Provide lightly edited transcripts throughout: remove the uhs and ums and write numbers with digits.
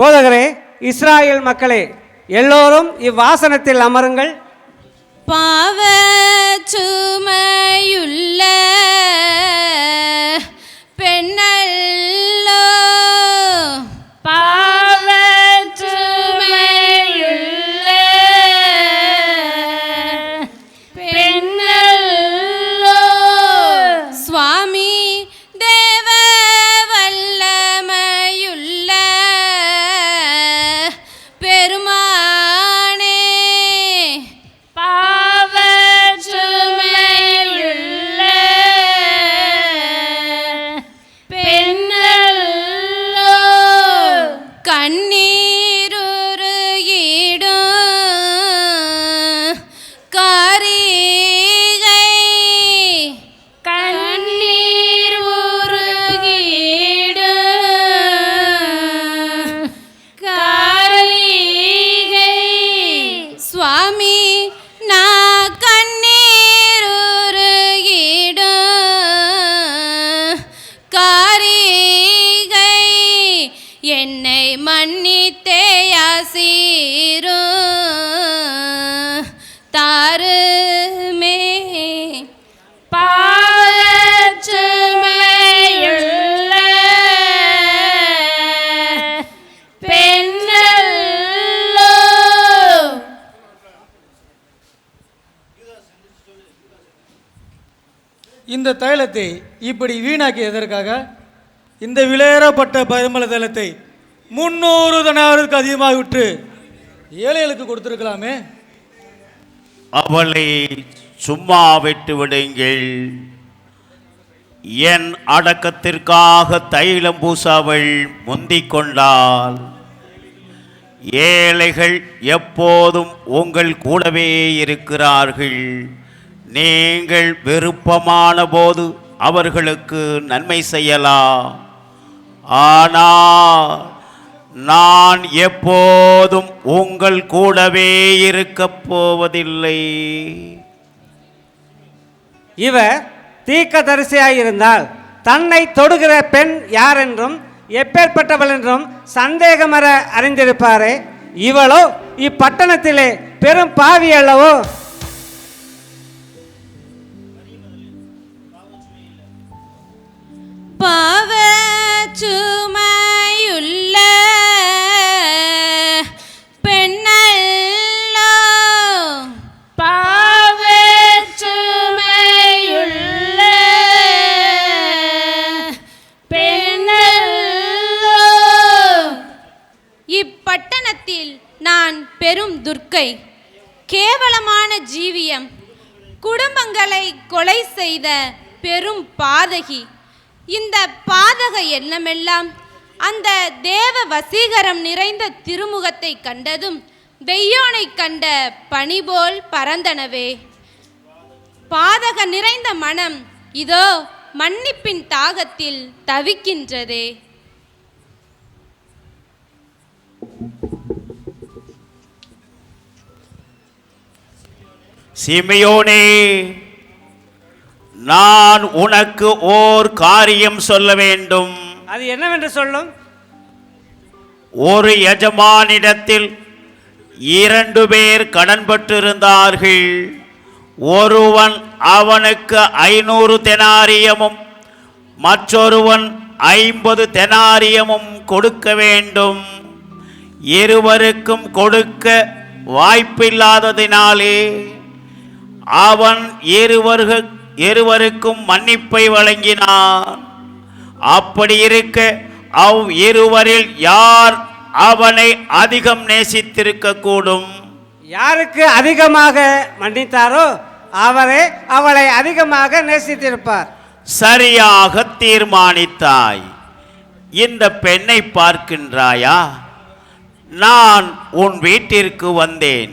போதகரே, இஸ்ராயேல் மக்களே, எல்லோரும் இவ்வாசனத்தில் அமருங்கள். பாவ சுமையுள்ள பெண்ணல்லோ, பாவ சுமையுள்ள பெண்ணல்லோ, சுவாமி தேவ வல்லமையுள்ள பெருமானே, பாவ சுமையுள்ள பெண்ணல்லோ, கண்ணீருருகிடும் காரிகை, கண்ணீர் உருகிடும் காரிகை, சுவாமி நான் கண்ணீர் உருகிடும் காரிகை, என்னை மன்னித்தே ஆசீரும் தாருமே, பாவச் சுமையுள்ள பெண்ணல்லோ. இந்த தைலத்தை இப்படி வீணாக்கியதற்காக இந்த விலையேறப்பட்ட பரிமள தைலத்தை 300 தனாருக்கு அதிகமாக விட்டு ஏழைகளுக்கு கொடுத்திருக்கலாமே. அவளை சும்மா விட்டு விடுங்கள். என் அடக்கத்திற்காக தைலம் பூச அவள் முந்திக் கொண்டாள். ஏழைகள் எப்போதும் உங்கள் கூடவே இருக்கிறார்கள். நீங்கள் விருப்பமான போது அவர்களுக்கு நன்மை செய்யலாம். ஆனால் நான் எப்போதும் உங்கள் கூடவே இருக்கப் போவதில்லை. இவர் தீர்க்கதரிசியாயிருந்தால் தன்னை தொடுகிற பெண் யார் என்றும் எப்பேற்பட்டவள் என்றும் சந்தேகமற அறிந்திருப்பாரே. இவளோ இப்பட்டணத்திலே பெரும் பாவி அல்லவோ. பாவ சுமையுள்ள பெண்ணல்லோ, பாவ சுமையுள்ள பெண்ணல்லோ, இப்பட்டணத்தில் நான் பெரும் துர்க்கை, கேவலமான ஜீவியம், குடும்பங்களை கொலை செய்த பெரும் பாதகி. இந்த பாதக எண்ணமெல்லாம் அந்த தேவ வசீகரம் நிறைந்த திருமுகத்தை கண்டதும் வெய்யோனை கண்ட பனி போல் பறந்தனவே. பாதக நிறைந்த மனம் இதோ மன்னிப்பின் தாகத்தில் தவிக்கின்றதே. சிமியோனே, நான் உனக்கு ஓர் காரியம் சொல்ல வேண்டும். அது என்னவென்று சொல்லும். ஒரு எஜமானிடத்தில் 2 பேர் கடன்பட்டிருந்தார்கள். ஒருவன் அவனுக்கு 500 தெனாரியமும் மற்றொருவன் 50 தெனாரியமும் கொடுக்க வேண்டும். இருவருக்கும் கொடுக்க வாய்ப்பில்லாததினாலே அவன் இருவருக்கும் மன்னிப்பை வழங்கினான். அப்படி இருக்க இருவரில் யார் அவனை அதிகம் நேசித்திருக்க கூடும்? யாருக்கு அதிகமாக மன்னித்தாரோ அவரே அவளை அதிகமாக நேசித்திருப்பார். சரியாக தீர்மானித்தாய். இந்த பெண்ணை பார்க்கின்றாயா? நான் உன் வீட்டிற்கு வந்தேன்.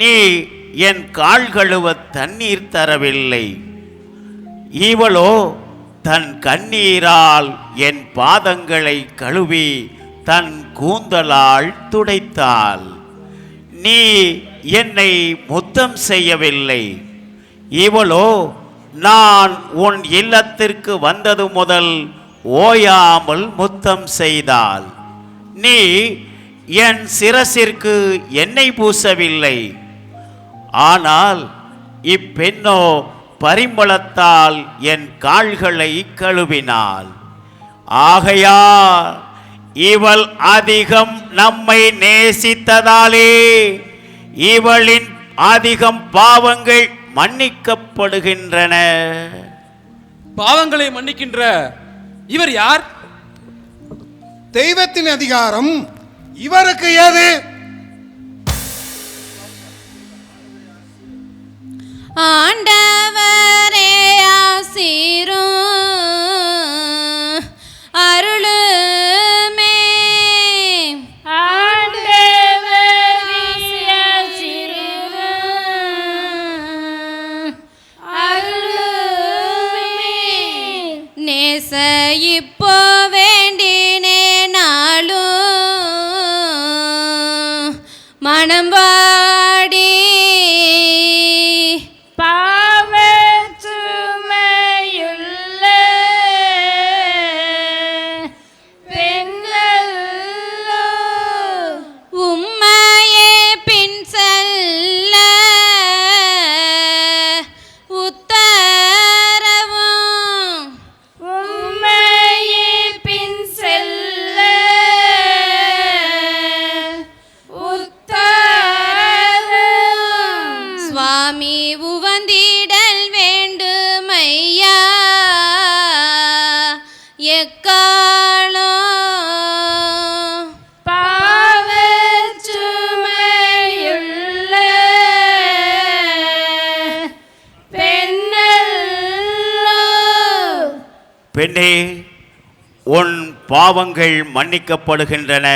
நீ என் கால் கழுவ தண்ணீர் தரவில்லை. இவளோ தன் கண்ணீரால் என் பாதங்களை கழுவி தன் கூந்தலால் துடைத்தாள். நீ என்னை முத்தம் செய்யவில்லை. இவளோ நான் உன் இல்லத்திற்கு வந்தது முதல் ஓயாமல் முத்தம் செய்தாள். நீ என் சிரசிற்கு எண்ணெய் பூசவில்லை, ஆனால் இப்பெண்ணோ பரிமளத்தால் என் கால்களை கழுவினாள். ஆகையால் இவள் அதிகம் நம்மை நேசித்ததாலே இவளின் அதிகம் பாவங்கள் மன்னிக்கப்படுகின்றன. பாவங்களை மன்னிக்கின்ற இவர் யார்? தெய்வத்தின் அதிகாரம் இவருக்கு ஏது? ஆண்டவரே ஆசீரும் அருளுமே. ஆண்டவரே ஆசீரும் அருளுமே. நேச இப்போ வேண்டினே நாளும் மனம் வாடி பாவச்சுமையுள்ள பெண்கள் உம்மையே பின் செல்ல உத்தரவும் உம்மையே பின் செல்ல சுவாமி உவந்திடல் வேண்டுமையா எக்காலோ பாவச்சுமையுள்ள பெண்ணல்லோ. பெண்ணே, உன் பாவங்கள் மன்னிக்கப்படுகின்றன.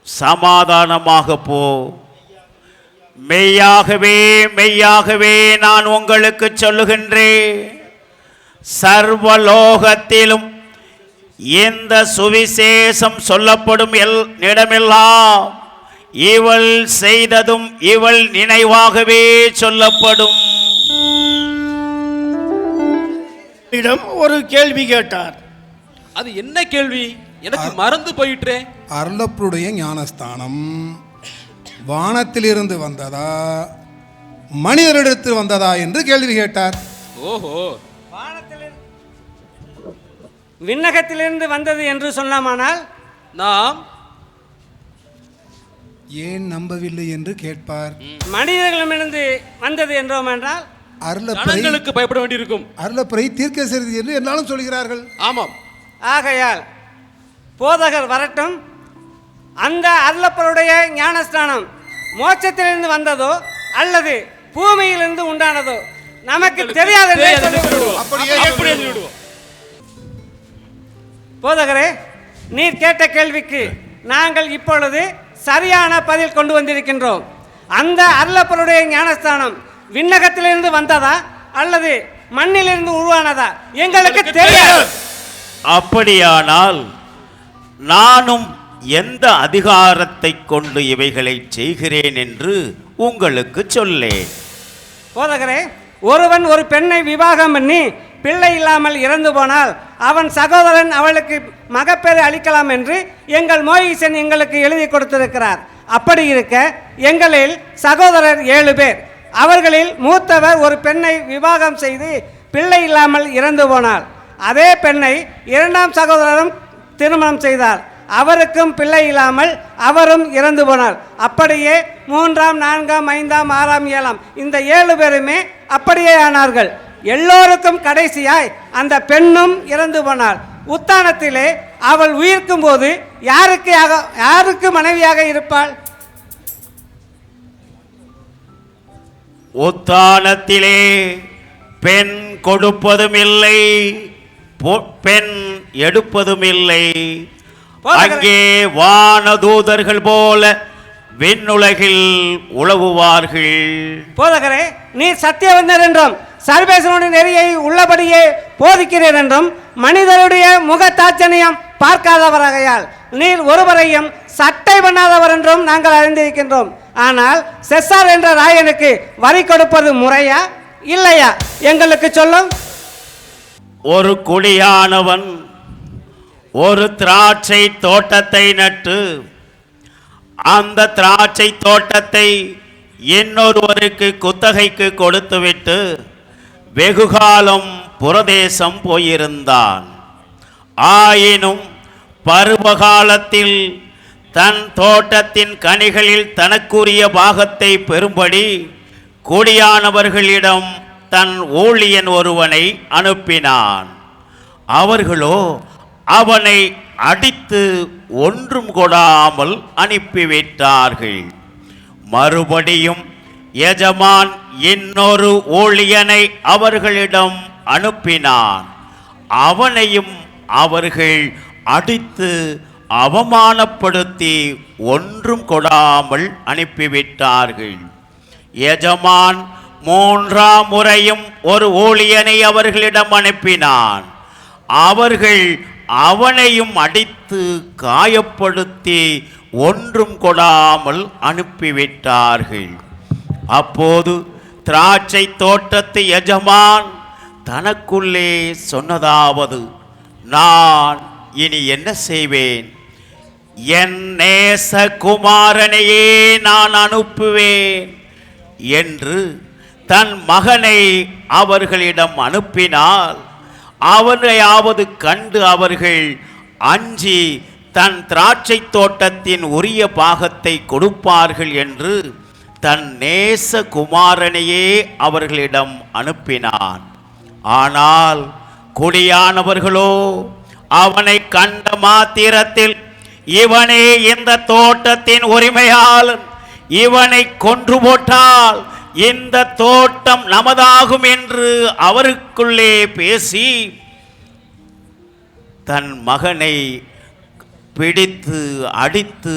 சமாதானமாக போ. மெய்யாகவே மெய்யாகவே நான் உங்களுக்கு சொல்லுகின்றேன், சர்வலோகத்திலும் இந்த சுவிசேஷம் சொல்லப்படும் இடமெல்லாம் இவள் செய்ததும் இவள் நினைவாகவே சொல்லப்படும். ஒரு கேள்வி கேட்டார். அது என்ன கேள்வி? எனக்கு மறந்து போயிற்றே. அருளப்பருடைய ஞானஸ்தானம் வானத்திலிருந்து வந்ததா மனிதரிடத்தில் வந்ததா என்று கேள்வி கேட்டார். ஓஹோ, விண்ணகத்திலிருந்து வந்தது என்று சொன்னமானால் நாம் ஏன் நம்பவில்லை என்று கேட்பார். மனிதர்களிடமிருந்து வந்தது என்றோம் என்றால் ஜனங்களுக்கு பயப்பட வேண்டியிருக்கும். அருளப்பரை தீர்க்கதரிசி என்று என்னாலும் சொல்கிறார்கள். ஆமாம். ஆகையால் போதகர் வரட்டும். அந்த அருளப்பருடைய ஞானஸ்தானம் மோட்சத்திலிருந்து வந்ததோ அல்லது பூமியிலிருந்து உண்டானதோ நமக்கு தெரியாது. போதகரே, நீர் கேட்ட கேள்விக்கு நாங்கள் இப்பொழுது சரியான பதில் கொண்டு வந்திருக்கின்றோம். அந்த அருளப்பருடைய ஞானஸ்தானம் விண்ணகத்திலிருந்து வந்ததா அல்லது மண்ணிலிருந்து உருவானதா எங்களுக்கு தெரியாது. அப்படியானால் நானும் எந்த அதிகாரத்தை கொண்டு இவைகளை செய்கிறேன் என்று உங்களுக்கு சொல்லேன். போதகரே, ஒருவன் ஒரு பெண்ணை விவாகம் பண்ணி பிள்ளை இல்லாமல் இறந்து போனால் அவன் சகோதரன் அவளுக்கு மகப்பேறு அளிக்கலாம் என்று எங்கள் மோயிசன் எங்களுக்கு எழுதி கொடுத்திருக்கிறார். அப்படி இருக்க எங்களில் சகோதரர் 7 பேர். அவர்களில் மூத்தவர் ஒரு பெண்ணை விவாகம் செய்து பிள்ளை இல்லாமல் இறந்து போனார். அதே பெண்ணை 2ஆம் சகோதரரும் திருமணம் செய்தார். அவருக்கும் பிள்ளை இல்லாமல் அவரும் இறந்து போனார். அப்படியே 3ஆம் 4ஆம் 5ஆம் 6ஆம் 7ஆம் இந்த 7 பேருமே அப்படியே ஆனார்கள். எல்லோருக்கும் கடைசியாய் அந்த பெண்ணும் இறந்து போனாள். உத்தானத்திலே அவள் உயிர்க்கும் போது யாருக்கு மனைவியாக இருப்பாள்? உத்தானத்திலே பெண் கொடுப்பதும் இல்லை, பெண் எடுப்பதும் இல்லை. அங்கே வானதூதர்கள் போல விண்ணுலகில் உலவுவார்கள். போதகரே, நீர் சத்தியவந்தர் என்றும் சர்வேசனுடைய நெறியை உள்ளபடியே போதிக்கிறேன் என்றும் மனிதருடைய முகத்தாட்சணியம் பார்க்காதவராகையால் நீர் ஒருவரையும் சட்டை பண்ணாதவர் என்றும் நாங்கள் அறிந்திருக்கின்றோம். ஆனால் செசார் என்ற ராயனுக்கு வரி கொடுப்பது முறையா இல்லையா எங்களுக்கு சொல்லும். ஒரு குடியானவன் ஒரு திராட்சை தோட்டத்தை நட்டு அந்த திராட்சை தோட்டத்தை இன்னொருவருக்கு குத்தகைக்கு கொடுத்துவிட்டு வெகுகாலம் புரதேசம் போயிருந்தான். ஆயினும் பருவகாலத்தில் தன் தோட்டத்தின் கனிகளில் தனக்குரிய பாகத்தை பெறும்படி குடியானவர்களிடம் தன் ஊழியன் ஒருவனை அனுப்பினான். அவர்களோ அவனை அடித்து ஒன்றும் கொடாமல் அனுப்பிவிட்டார்கள். மறுபடியும் எஜமான் இன்னொரு ஊழியனை அவர்களிடம் அனுப்பினான். அவனையும் அவர்கள் அடித்து அவமானப்படுத்தி ஒன்றும் கொடாமல் அனுப்பிவிட்டார்கள். எஜமான் 3ஆம் முறையும் ஒரு ஊழியனை அவர்களிடம் அனுப்பினான். அவர்கள் அவனையும் அடித்து காயப்படுத்தி ஒன்றும் கொடாமல் அனுப்பிவிட்டார்கள். அப்போது திராட்சை தோட்டத்து எஜமான் தனக்குள்ளே சொன்னதாவது, நான் இனி என்ன செய்வேன்? என் நேச குமாரனையே நான் அனுப்புவேன் என்று தன் மகனை அவர்களிடம் அனுப்பினால் அவனையாவது கண்டு அவர்கள் அஞ்சி தன் திராட்சை தோட்டத்தின் உரிய பாகத்தை கொடுப்பார்கள் என்று தன் நேச குமாரனையே அவர்களிடம் அனுப்பினான். ஆனால் குடியானவர்களோ அவனை கண்ட மாத்திரத்தில் இவனே இந்த தோட்டத்தின் உரிமையாளன், இவனை கொன்று போட்டால் இந்த தோட்டம் நமதாகும் என்று அவருக்குள்ளே பேசி தன் மகனை பிடித்து அடித்து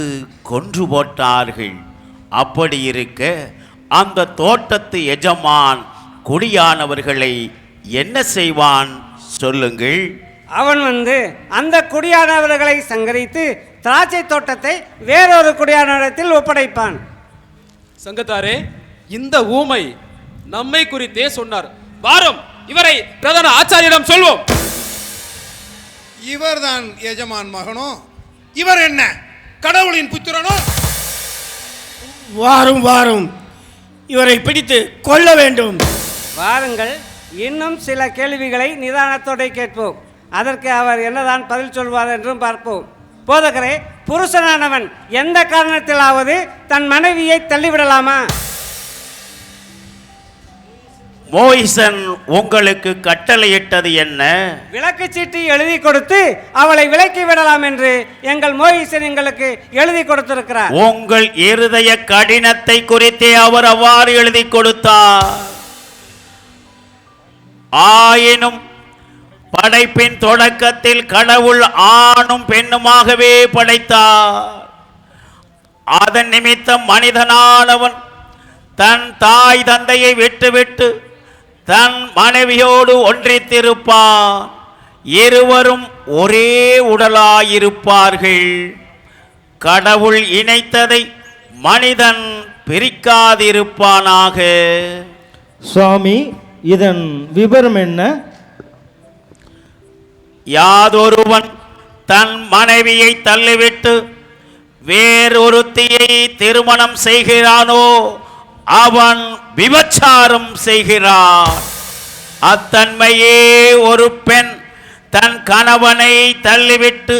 கொன்று போட்டார்கள். அப்படி இருக்க அந்த தோட்டத்து எஜமான் குடியானவர்களை என்ன செய்வான் சொல்லுங்கள்? அவன் அந்த குடியானவர்களை சங்கரித்து திராட்சை தோட்டத்தை வேறொரு குடியானவரிடத்தில் ஒப்படைப்பான். சங்கத்தாரே, இந்த ஊமை நம்மை குறித்தே சொன்னார். வாரும், இவரை பிரதான ஆச்சாரியிடம் சொல்வோம். இவர்தான் எஜமான் மகனோ? இவர் என்ன கடவுளின் புத்திரனோ? வாரும் வாரும், இவரை பிடித்து கொல்ல வேண்டும். வாருங்கள், இன்னும் சில கேள்விகளை நிதானத்தோடு கேட்போம். அதற்கு அவர் என்னதான் பதில் சொல்வார் என்றும் பார்ப்போம். போதகரே, புருஷனானவன் எந்த காரணத்திலாவது தன் மனைவியை தள்ளிவிடலாமா? மோயிசன் உங்களுக்கு கட்டளையிட்டது என்ன? விளக்கு சீட்டு எழுதி கொடுத்து அவளை விலக்கி விடலாம் என்று எங்கள் மோயிசன் எங்களுக்கு எழுதி கொடுத்திருக்கிறார். உங்கள் இருதய கடினத்தை குறித்தே அவர் அவ்வாறு எழுதி கொடுத்தார். ஆயினும் படைப்பின் தொடக்கத்தில் கடவுள் ஆணும் பெண்ணுமாகவே படைத்தார். அதன் நிமித்தம் மனிதனானவன் தன் தாய் தந்தையை விட்டுவிட்டு தன் மனைவியோடு ஒன்றித்திருப்பான். இருவரும் ஒரே உடலாயிருப்பார்கள். கடவுள் இணைத்ததை மனிதன் பிரிக்காதிருப்பானாக. சுவாமி, இதன் விபரம் என்ன? யாதொருவன் தன் மனைவியை தள்ளிவிட்டு வேறொருத்தியை திருமணம் செய்கிறானோ அவன் விபச்சாரம் செய்கிறான். அத்தன்மையே ஒரு பெண் தன் கணவனை தள்ளிவிட்டு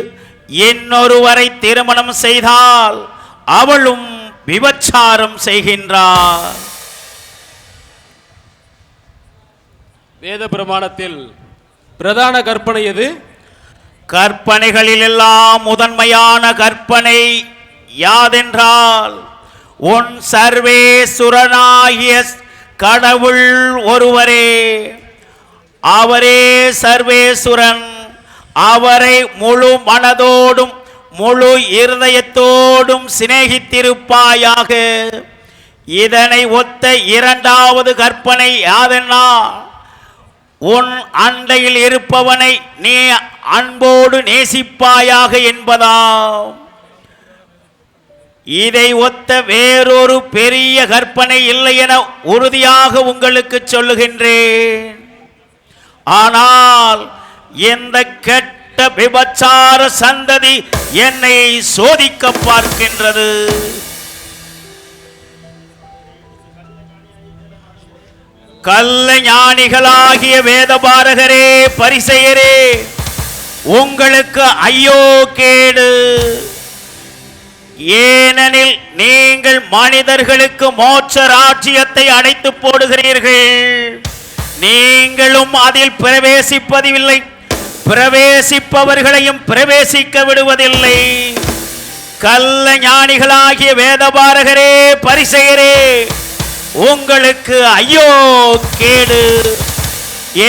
இன்னொருவரை திருமணம் செய்தால் அவளும் விபச்சாரம் செய்கின்றார். வேத பிரமாணத்தில் பிரதான கற்பனை எது? கற்பனைகளிலெல்லாம் முதன்மையான கற்பனை யாதென்றால், உன் சர்வேசுரனாகிய கடவுள் ஒருவரே, அவரே சர்வேசுரன். அவரை முழு மனதோடும் முழு இருதயத்தோடும் சிநேகித்திருப்பாயாக. இதனை ஒத்த இரண்டாவது கற்பனை யாதென்னா, உன் அண்டையில் இருப்பவனை நீ அன்போடு நேசிப்பாயாக என்பதாம். இதை ஒத்த வேறொரு பெரிய கற்பனை இல்லை என உறுதியாக உங்களுக்கு சொல்லுகின்றேன். ஆனால் இந்த கெட்ட கெட்ட விபச்சார சந்ததி என்னை சோதிக்க பார்க்கின்றது. கள்ள ஞானிகளாகிய வேதபாரகரே, பரிசேயரே, உங்களுக்கு ஐயோ கேடு. ஏனெனில் நீங்கள் மனிதர்களுக்கு மோட்ச ராஜ்யத்தை அடைத்து போடுகிறீர்கள், நீங்களும் அதில் பிரவேசிப்பதில்லை, பிரவேசிப்பவர்களையும் பிரவேசிக்க விடுவதில்லை. கள்ள ஞானிகளாகிய வேதபாரகரே, பரிசேயரே, உங்களுக்கு ஐயோ கேடு.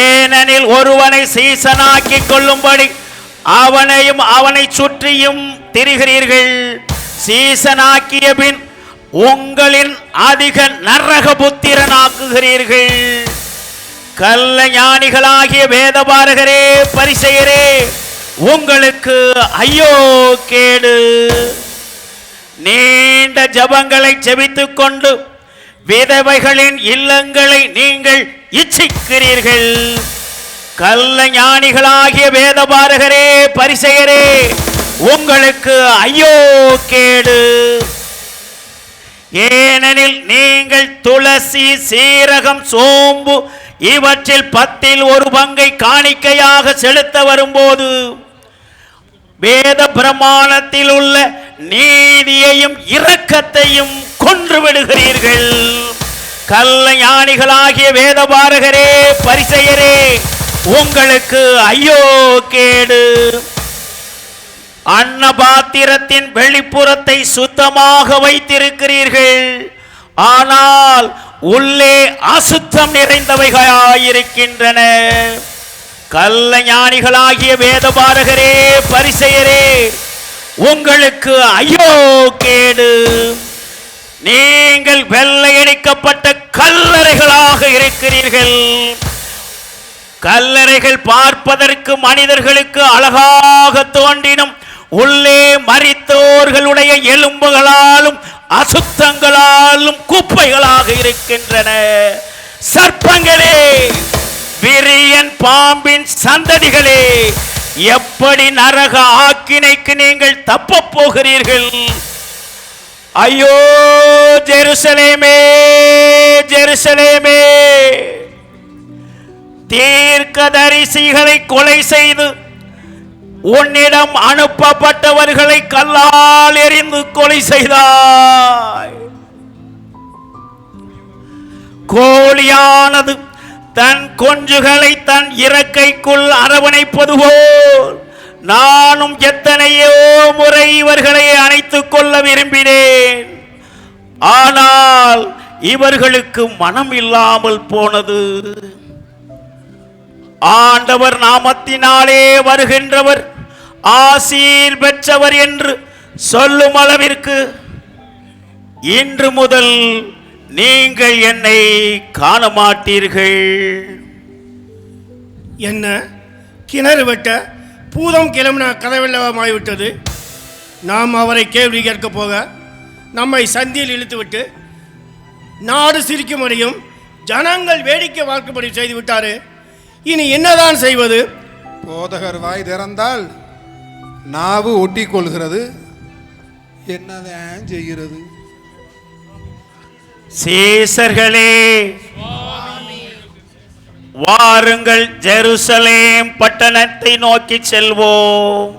ஏனெனில் ஒருவனை சீசனாக்கிக் கொள்ளும்படி அவனையும் அவனை சுற்றியும் திரிகிறீர்கள். சீசனாக்கிய பின் உங்களின் அதிக நரக புத்திரனாக்குகிறீர்கள். கள்ள ஞானிகளாகிய வேதபாரகரே, பரிசேயரே, உங்களுக்கு ஐயோ கேடு. நீண்ட ஜபங்களை ஜெபித்துக் கொண்டு விதவைகளின் இல்லங்களை நீங்கள் இச்சிக்கிறீர்கள். கள்ள ஞானிகளாகிய வேதபாரகரே, பரிசேயரே, உங்களுக்கு ஐயோ கேடு. ஏனெனில் நீங்கள் துளசி, சீரகம், சோம்பு இவற்றில் 10% காணிக்கையாக செலுத்த வரும்போது வேத பிரமாணத்தில் உள்ள நீதியையும் இரக்கத்தையும் கொன்று விடுகிறீர்கள். கள்ள ஞானிகளாகிய வேதபாரகரே, பரிசேயரே, உங்களுக்கு ஐயோ கேடு. அன்னபாத்திரத்தின் வெளிப்புறத்தை சுத்தமாக வைத்திருக்கிறீர்கள், ஆனால் உள்ளே அசுத்தம் நிறைந்தவைகளாயிருக்கின்றன. கள்ள ஞானிகளாகிய வேதபாரகரே, பரிசேயரே, உங்களுக்கு ஐயோ கேடு. நீங்கள் வெள்ளையடிக்கப்பட்ட கல்லறைகளாக இருக்கிறீர்கள். கல்லறைகள் பார்ப்பதற்கு மனிதர்களுக்கு அழகாக தோன்றினும் உள்ளே மரித்தோர்களுடைய எலும்புகளாலும் அசுத்தங்களாலும் குப்பைகளாக இருக்கின்றன. சர்ப்பங்களே, விரியன் பாம்பின் சந்ததிகளே, எப்படி நரக ஆக்கினைக்கு நீங்கள் தப்ப போகிறீர்கள்? ஐயோ ஜெருசலேமே, ஜெருசலேமே, தீர்க்கதரிசிகளை கொலை செய்து உன்னிடம் அனுப்பப்பட்டவர்களை கல்லால் எறிந்து கொலை செய்தாய். கோழியானது தன் குஞ்சுகளை தன் இறக்கைக்குள் அரவணைப்பது போல் நானும் எத்தனையோ முறை இவர்களை அணைத்துக் கொள்ள விரும்பினேன், ஆனால் இவர்களுக்கு மனம் இல்லாமல் போனது. ஆண்டவர் நாமத்தினாலே வருகின்றவர் ஆசீர் பெற்றவர் என்று சொல்லும் அளவிற்கு இன்று முதல் நீங்கள் என்னை காண மாட்டீர்கள். என்ன கிணறு வெட்ட பூதம் கிளம்பின கதவெல்லமாகிவிட்டது. நாம் அவரை கேள்வி கேட்க போக நம்மை சந்தியில் இழுத்துவிட்டு நாடு சிரிக்கும் வரையும் ஜனங்கள் வேடிக்கை பார்க்கும்படி செய்துவிட்டாரு. இனி என்னதான் செய்வது? போதகர் வாய் திறந்தால் நாவு ஒட்டி கொள்கிறது, என்னதான் செய்கிறது? சீசர்களே, வாருங்கள், ஜெருசலேம் பட்டணத்தை நோக்கி செல்வோம்.